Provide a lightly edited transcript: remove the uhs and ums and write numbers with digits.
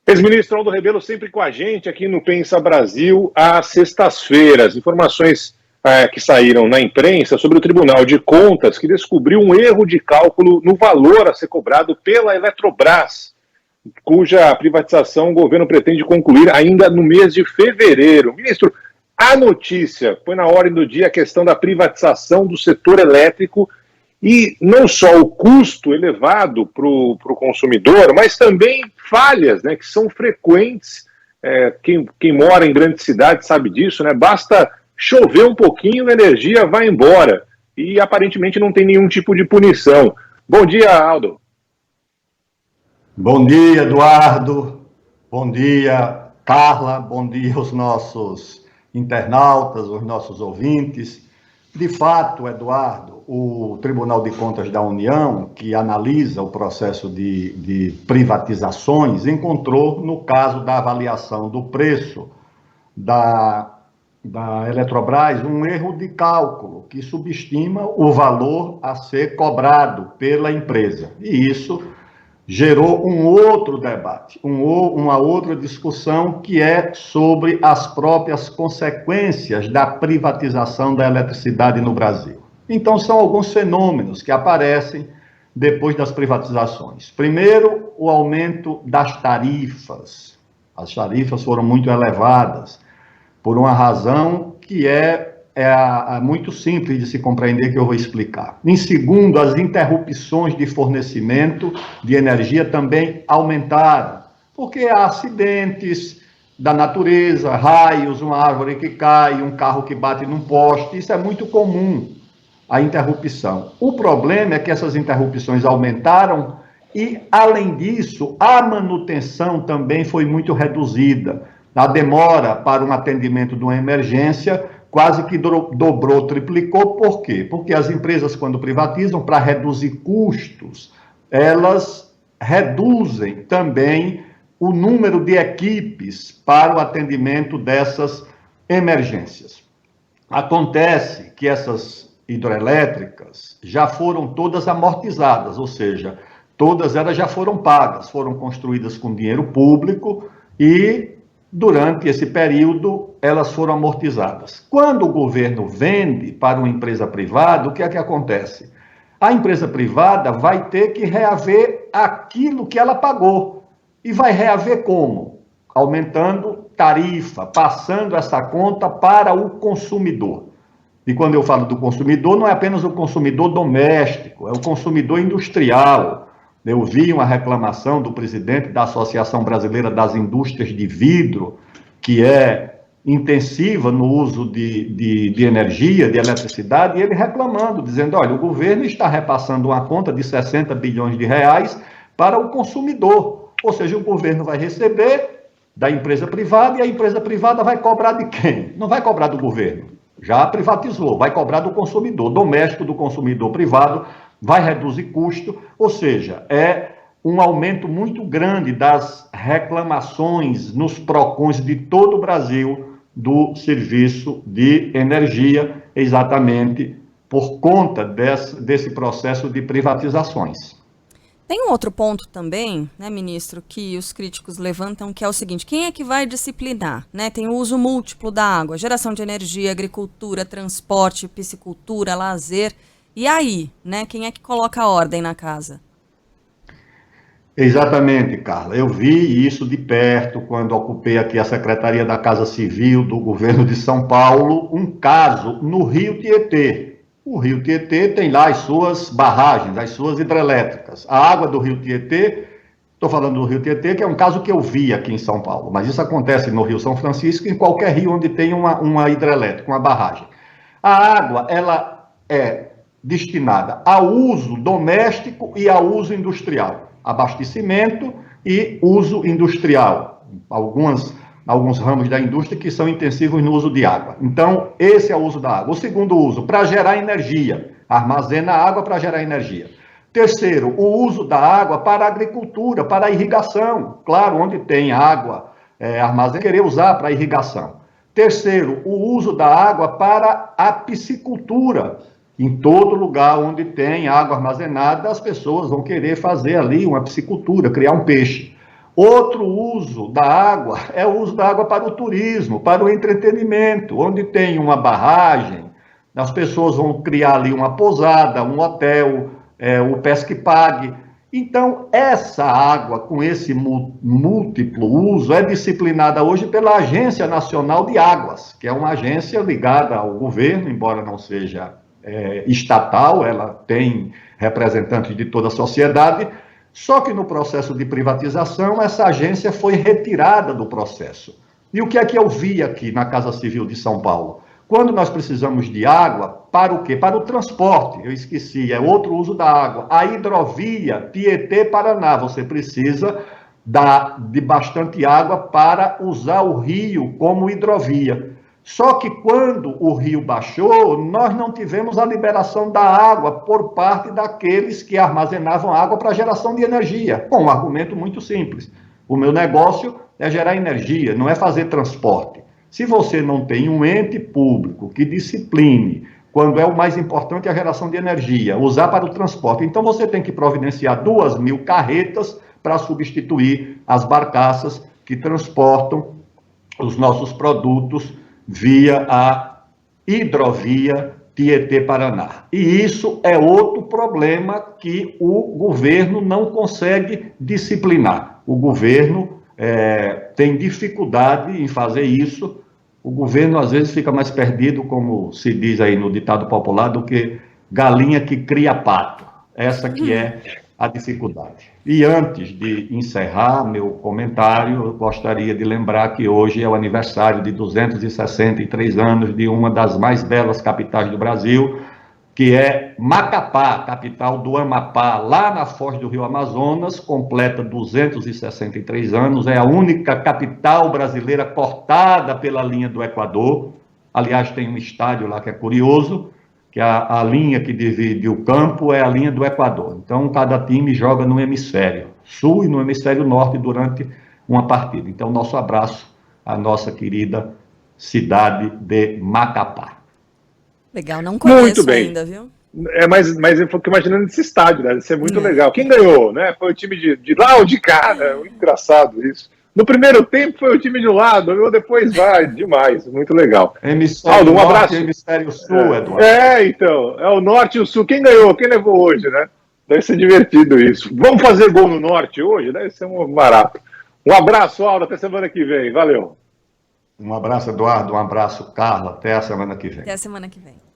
Ex-ministro Aldo Rebelo sempre com a gente aqui no Pensa Brasil às sextas-feiras. Informações que saíram na imprensa sobre o Tribunal de Contas que descobriu um erro de cálculo no valor a ser cobrado pela Eletrobras, cuja privatização o governo pretende concluir ainda no mês de fevereiro. Ministro, a notícia foi na ordem do dia a questão da privatização do setor elétrico e não só o custo elevado para o consumidor, mas também falhas, né, que são frequentes. Quem mora em grandes cidades sabe disso, né? Basta chover um pouquinho, a energia vai embora e aparentemente não tem nenhum tipo de punição. Bom dia, Aldo. Bom dia, Eduardo. Bom dia, Carla. Bom dia aos nossos internautas, aos nossos ouvintes. De fato, Eduardo, o Tribunal de Contas da União, que analisa o processo de privatizações, encontrou, no caso da avaliação do preço da Eletrobras, um erro de cálculo que subestima o valor a ser cobrado pela empresa. E isso gerou um outro debate, uma outra discussão, que é sobre as próprias consequências da privatização da eletricidade no Brasil. Então, são alguns fenômenos que aparecem depois das privatizações. Primeiro, o aumento das tarifas. As tarifas foram muito elevadas, por uma razão que é muito simples de se compreender, que eu vou explicar. Em segundo, as interrupções de fornecimento de energia também aumentaram, porque há acidentes da natureza, raios, uma árvore que cai, um carro que bate num poste, isso é muito comum, a interrupção. O problema é que essas interrupções aumentaram e, além disso, a manutenção também foi muito reduzida. A demora para um atendimento de uma emergência quase que dobrou, triplicou. Por quê? Porque as empresas, quando privatizam, para reduzir custos, elas reduzem também o número de equipes para o atendimento dessas emergências. Acontece que essas hidrelétricas já foram todas amortizadas, ou seja, todas elas já foram pagas, foram construídas com dinheiro público e, durante esse período, elas foram amortizadas. Quando o governo vende para uma empresa privada, o que é que acontece? A empresa privada vai ter que reaver aquilo que ela pagou. E vai reaver como? Aumentando tarifa, passando essa conta para o consumidor. E quando eu falo do consumidor, não é apenas o consumidor doméstico, é o consumidor industrial. Eu vi uma reclamação do presidente da Associação Brasileira das Indústrias de Vidro, que é intensiva no uso de energia, de eletricidade, e ele reclamando, dizendo, olha, o governo está repassando uma conta de 60 bilhões de reais para o consumidor. Ou seja, o governo vai receber da empresa privada e a empresa privada vai cobrar de quem? Não vai cobrar do governo, já privatizou, vai cobrar do consumidor doméstico, do consumidor privado, vai reduzir custo, ou seja, é um aumento muito grande das reclamações nos PROCONs de todo o Brasil do serviço de energia, exatamente por conta desse processo de privatizações. Tem um outro ponto também, né, ministro, que os críticos levantam, que é o seguinte: quem é que vai disciplinar? Né? Tem o uso múltiplo da água, geração de energia, agricultura, transporte, piscicultura, lazer. E aí, né, quem é que coloca a ordem na casa? Exatamente, Carla. Eu vi isso de perto quando ocupei aqui a Secretaria da Casa Civil do governo de São Paulo, um caso no Rio Tietê. O Rio Tietê tem lá as suas barragens, as suas hidrelétricas. A água do Rio Tietê, estou falando do Rio Tietê, que é um caso que eu vi aqui em São Paulo, mas isso acontece no Rio São Francisco, em qualquer rio onde tem uma hidrelétrica, uma barragem. A água, ela é destinada ao uso doméstico e ao uso industrial. Abastecimento e uso industrial. Alguns ramos da indústria que são intensivos no uso de água. Então, esse é o uso da água. O segundo uso, para gerar energia. Armazena água para gerar energia. Terceiro, o uso da água para a agricultura, para a irrigação. Claro, onde tem água armazenada, querer usar para a irrigação. Terceiro, o uso da água para a piscicultura. Em todo lugar onde tem água armazenada, as pessoas vão querer fazer ali uma piscicultura, criar um peixe. Outro uso da água é o uso da água para o turismo, para o entretenimento, onde tem uma barragem, as pessoas vão criar ali uma pousada, um hotel, o Pesque Pague. Então, essa água, com esse múltiplo uso, é disciplinada hoje pela Agência Nacional de Águas, que é uma agência ligada ao governo, embora não seja estatal, ela tem representantes de toda a sociedade, só que no processo de privatização, essa agência foi retirada do processo. E o que é que eu vi aqui na Casa Civil de São Paulo? Quando nós precisamos de água, para o quê? Para o transporte, eu esqueci, é outro uso da água. A hidrovia Tietê-Paraná, você precisa de bastante água para usar o rio como hidrovia. Só que quando o rio baixou, nós não tivemos a liberação da água por parte daqueles que armazenavam água para geração de energia. Com um argumento muito simples. O meu negócio é gerar energia, não é fazer transporte. Se você não tem um ente público que discipline quando é o mais importante a geração de energia, usar para o transporte, então você tem que providenciar 2.000 carretas para substituir as barcaças que transportam os nossos produtos via a hidrovia Tietê-Paraná. E isso é outro problema que o governo não consegue disciplinar. O governo tem dificuldade em fazer isso. O governo, às vezes, fica mais perdido, como se diz aí no ditado popular, do que galinha que cria pato. Essa que é a dificuldade. E antes de encerrar meu comentário, eu gostaria de lembrar que hoje é o aniversário de 263 anos de uma das mais belas capitais do Brasil, que é Macapá, capital do Amapá, lá na foz do Rio Amazonas, completa 263 anos, é a única capital brasileira cortada pela linha do Equador. Aliás, tem um estádio lá que é curioso, que a linha que divide o campo é a linha do Equador. Então, cada time joga no hemisfério sul e no hemisfério norte durante uma partida. Então, nosso abraço à nossa querida cidade de Macapá. Legal, não conheço Muito bem. ainda, viu? Mas eu fico imaginando esse estádio, né? Deve ser muito legal. Quem ganhou, né? Foi o time de lá ou de cá, né? Muito engraçado isso. No primeiro tempo foi o time de lado, depois vai, demais, muito legal. Hemisfério Aldo, um norte abraço. e hemisfério sul, Eduardo. Então, é o norte e o sul. Quem ganhou? Quem levou hoje, né? Deve ser divertido isso. Vamos fazer gol no norte hoje? Deve ser um barato. Um abraço, Aldo, até semana que vem. Valeu. Um abraço, Eduardo. Um abraço, Carla. Até a semana que vem. Até a semana que vem.